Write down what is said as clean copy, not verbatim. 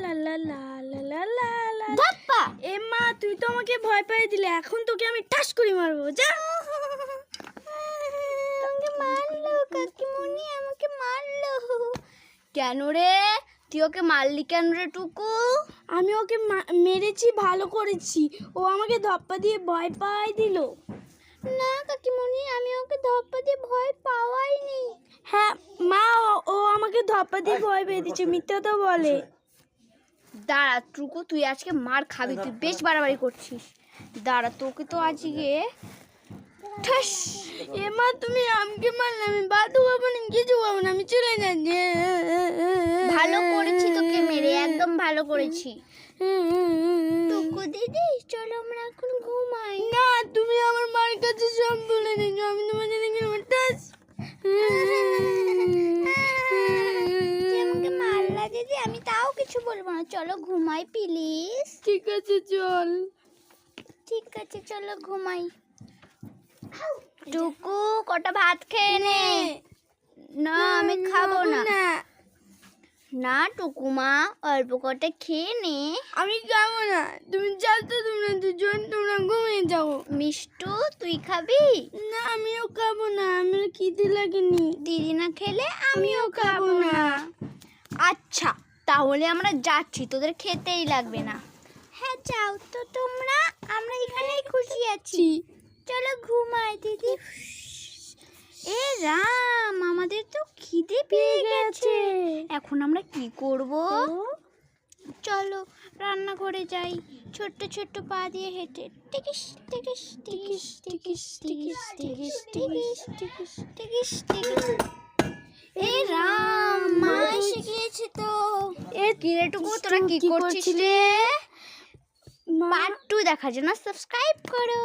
লা লা লা লা লা লা লা। ধাপ্পা। এ মা, তুই তো আমাকে ভয় পাইয়ে দিলে, এখন তোকে আমি ঠাস করে মারবো। যা। আমাকে মারলো কাকিমুনি, আমাকে মারলো। কেন রে? তুই ওকে মারলি কেন রে টুকু? আমি ওকে মেরেছি, ভালো করেছি। ও আমাকে ধপ্পা দিয়ে ভয় পাই দিল। না কাকিমুনি, আমি ওকে ধপ্পা দিয়ে ভয় পাওয়াইনি। হ্যাঁ মা, ও আমাকে ধপ্পা দিয়ে ভয় পেয়ে দিচ্ছে, মিথ্যা তো বলে। দাঁড়া টুকু, তুই আজকে মার খাবি, তুই বেশ বাড়াবাড়ি করছিস। দাঁড়া, তোকে তো আজকে ঠাস। এ মা, তুমি আমাকে মারলে, আমি বাদু খাবো না, কিছু খাবো না, আমি চলে যাচ্ছি। ভালো করেছি তোকে মেরে, একদম ভালো করেছি। টুকু দিদি, চলো আমরা এখন ঘুমাই। না, তুমি আমার মার কাছে সব বলে দিয়েছো, আমি তোমার সাথে খেলবো। ঠাস। তুই আমাকে মারলা দিদি, আমি তাও কিছু বলবো না, চলো ঘুমাই প্লিজ। ঠিক আছে, চল। ঠিক আছে, চলো ঘুমাই। টুকু, কটা ভাত খেয়ে নে। না, আমি খাবো না। না টুকু মা, অল্প কটা খেয়ে নে। আমি খাবো না, তুমি যাও তো, তোমরা দুজন, তোমরা ঘুমিয়ে যাও। মিষ্টু, তুই খাবি? না, আমিও খাবো না, আমার খিদে লাগেনি। দিদি না খেলে আমিও খাবো না। আচ্ছা, তাহলে আমরা যাচ্ছি, তোদের খেতেই লাগবে না। হ্যাঁ যাও তো তোমরা, আমরা এখানেই খুশি আছি। চলো ঘুমাই দিদি। এ রাম, আমাদের তো খিদে পেয়ে গেছে। এখন আমরা কি করব? চলো রান্নাঘরে যাই, ছোট্ট ছোট্ট পা দিয়ে হেঁটে টিকিস টিকিস টিকিস টিকিস টিকিস টিকিস টিকিস টিকিস টিকিস টিকিস। এ রাম, মা এসে গিয়েছে তো। এ কিরে টুকু, তোরা কি করছিস রে? পার্ট 2 দেখার জন্য সাবস্ক্রাইব করো।